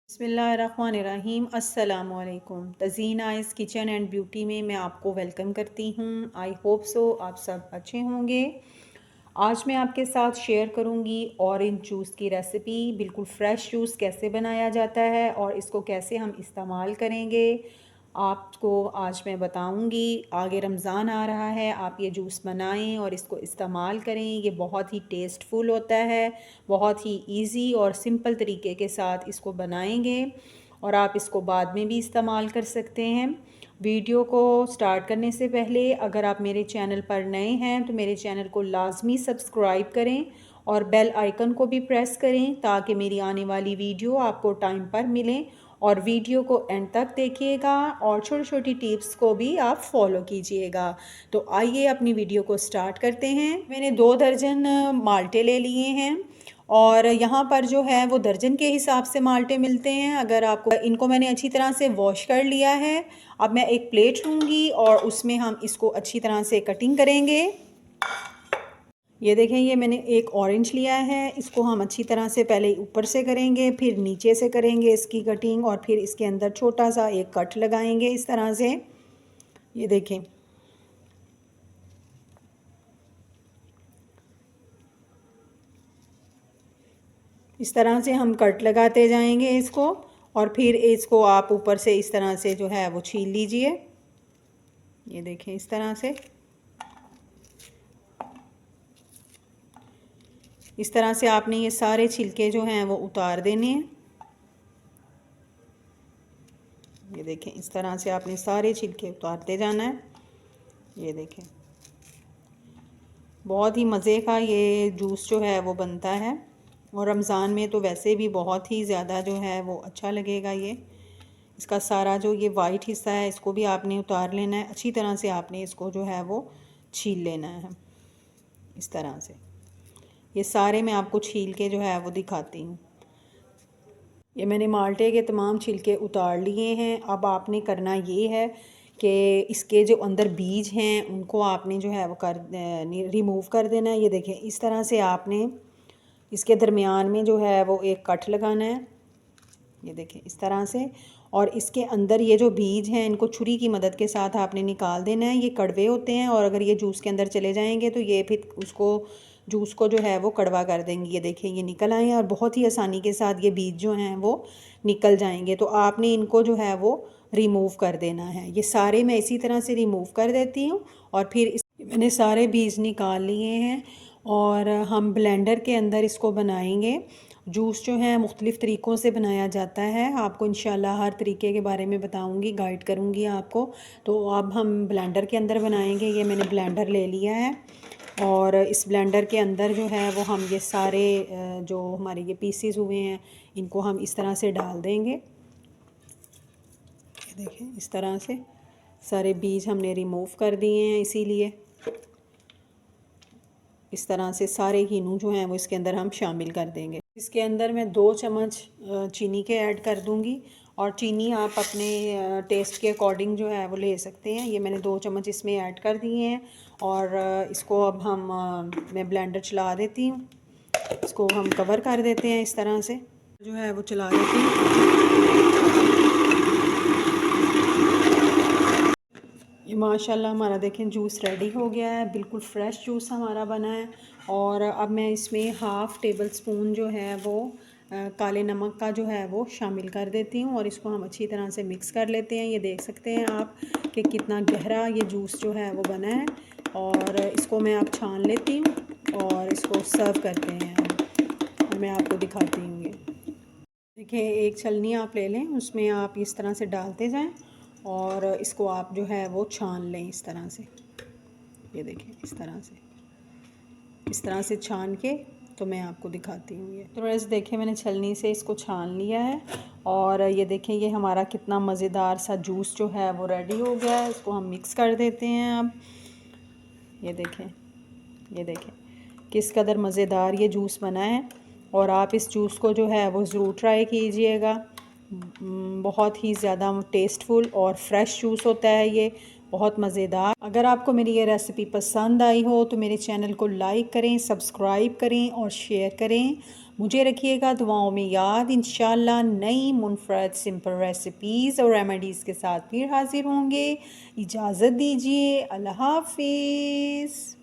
बिस्मिल्लाहिर्रहमानिर्रहीम अस्सलामुअलैकुम। Tazeen eyes kitchen and beauty में मैं आपको वेलकम करती हूँ। आई होप सो आप सब अच्छे होंगे। आज मैं आपके साथ शेयर करूँगी ऑरेंज जूस की रेसिपी। बिल्कुल फ़्रेश जूस कैसे बनाया जाता है और इसको कैसे हम इस्तेमाल करेंगे आपको आज मैं बताऊंगी। आगे रमज़ान आ रहा है, आप ये जूस बनाएं और इसको इस्तेमाल करें। ये बहुत ही टेस्टफुल होता है, बहुत ही इजी और सिंपल तरीके के साथ इसको बनाएंगे और आप इसको बाद में भी इस्तेमाल कर सकते हैं। वीडियो को स्टार्ट करने से पहले अगर आप मेरे चैनल पर नए हैं तो मेरे चैनल को लाजमी सब्सक्राइब करें और बेल आइकन को भी प्रेस करें ताकि मेरी आने वाली वीडियो आपको टाइम पर मिले। और वीडियो को एंड तक देखिएगा और छोटी छोटी टिप्स को भी आप फॉलो कीजिएगा। तो आइए अपनी वीडियो को स्टार्ट करते हैं। मैंने 2 दर्जन माल्टे ले लिए हैं और यहाँ पर जो है वो दर्जन के हिसाब से माल्टे मिलते हैं। अगर आपको इनको मैंने अच्छी तरह से वॉश कर लिया है। अब मैं एक प्लेट लूँगी और उसमें हम इसको अच्छी तरह से कटिंग करेंगे। ये देखें, ये मैंने एक ऑरेंज लिया है। इसको हम अच्छी तरह से पहले ऊपर से करेंगे, फिर नीचे से करेंगे इसकी कटिंग और फिर इसके अंदर छोटा सा एक कट लगाएंगे इस तरह से। ये देखें, इस तरह से हम कट लगाते जाएंगे इसको और फिर इसको आप ऊपर से इस तरह से जो है वो छील लीजिए। ये देखें, इस तरह से इस तरह से आपने ये सारे छिलके जो हैं वो उतार देने हैं। ये देखें, इस तरह से आपने सारे छिलके उतारते जाना है। ये देखें, बहुत ही मज़े का ये जूस जो है वो बनता है और रमज़ान में तो वैसे भी बहुत ही ज़्यादा जो है वो अच्छा लगेगा। ये इसका सारा जो ये वाइट हिस्सा है इसको भी आपने उतार लेना है। अच्छी तरह से आपने इसको जो है वो छील लेना है इस तरह से। ये सारे मैं आपको छील के जो है वो दिखाती हूँ। ये मैंने माल्टे के तमाम छिलके उतार लिए हैं। अब आपने करना ये है कि इसके जो अंदर बीज हैं उनको आपने जो है वो रिमूव कर देना है। ये देखें, इस तरह से आपने इसके दरमियान में जो है वो एक कट लगाना है। ये देखें, इस तरह से। और इसके अंदर ये जो बीज हैं इनको छुरी की मदद के साथ आपने निकाल देना है। ये कड़वे होते हैं और अगर ये जूस के अंदर चले जाएंगे तो ये फिर उसको जूस को जो है वो कड़वा कर देंगे। ये देखें, ये निकल आए हैं और बहुत ही आसानी के साथ ये बीज जो हैं वो निकल जाएंगे। तो आपने इनको जो है वो रिमूव कर देना है। ये सारे मैं इसी तरह से रिमूव कर देती हूँ और फिर मैंने सारे बीज निकाल लिए हैं और हम ब्लेंडर के अंदर इसको बनाएंगे। जूस जो है मुख्तलिफ़ तरीक़ों से बनाया जाता है। आपको इंशाल्लाह हर तरीके के बारे में बताऊंगी, गाइड करूंगी आपको। तो अब हम ब्लेंडर के अंदर बनाएंगे। ये मैंने ब्लेंडर ले लिया है और इस ब्लेंडर के अंदर जो है वो हम ये सारे जो हमारे ये पीसेस हुए हैं इनको हम इस तरह से डाल देंगे। ये देखें, इस तरह से सारे बीज हमने रिमूव कर दिए हैं। इसीलिए इस तरह से सारे कीनू जो हैं वो इसके अंदर हम शामिल कर देंगे। इसके अंदर मैं 2 चम्मच चीनी के ऐड कर दूंगी और चीनी आप अपने टेस्ट के अकॉर्डिंग जो है वो ले सकते हैं। ये मैंने 2 चम्मच इसमें ऐड कर दिए हैं और इसको अब हम मैं ब्लेंडर चला देती हूँ। इसको हम कवर कर देते हैं इस तरह से जो है वो चला देती हूँ। ये माशाल्लाह हमारा देखें जूस रेडी हो गया है। बिल्कुल फ़्रेश जूस हमारा बना है। और अब मैं इसमें हाफ़ टेबल स्पून जो है वो काले नमक का जो है वो शामिल कर देती हूँ और इसको हम अच्छी तरह से मिक्स कर लेते हैं। ये देख सकते हैं आप कि कितना गहरा ये जूस जो है वो बना है। और इसको मैं अब छान लेती हूँ और इसको सर्व करते हैं और मैं आपको दिखाती हूँ। ये देखिए, एक छलनी आप ले लें, उसमें आप इस तरह से डालते जाएं और इसको आप जो है वो छान लें इस तरह से। ये देखें, इस तरह से छान के तो मैं आपको दिखाती हूँ। ये तो वैसे देखें, मैंने छलनी से इसको छान लिया है और ये देखें, ये हमारा कितना मज़ेदार सा जूस जो है वो रेडी हो गया है। इसको हम मिक्स कर देते हैं अब। ये देखें किस कदर मज़ेदार ये जूस बना है और आप इस जूस को जो है वो ज़रूर ट्राई कीजिएगा। बहुत ही ज़्यादा टेस्टफुल और फ्रेश जूस होता है ये, बहुत मज़ेदार। अगर आपको मेरी ये रेसिपी पसंद आई हो तो मेरे चैनल को लाइक करें, सब्सक्राइब करें और शेयर करें। मुझे रखिएगा दुआओं में याद। इंशाल्लाह नई मुनफरद सिंपल रेसिपीज़ और रेमेडीज़ के साथ फिर हाजिर होंगे। इजाज़त दीजिए। अल्लाह हाफिज़।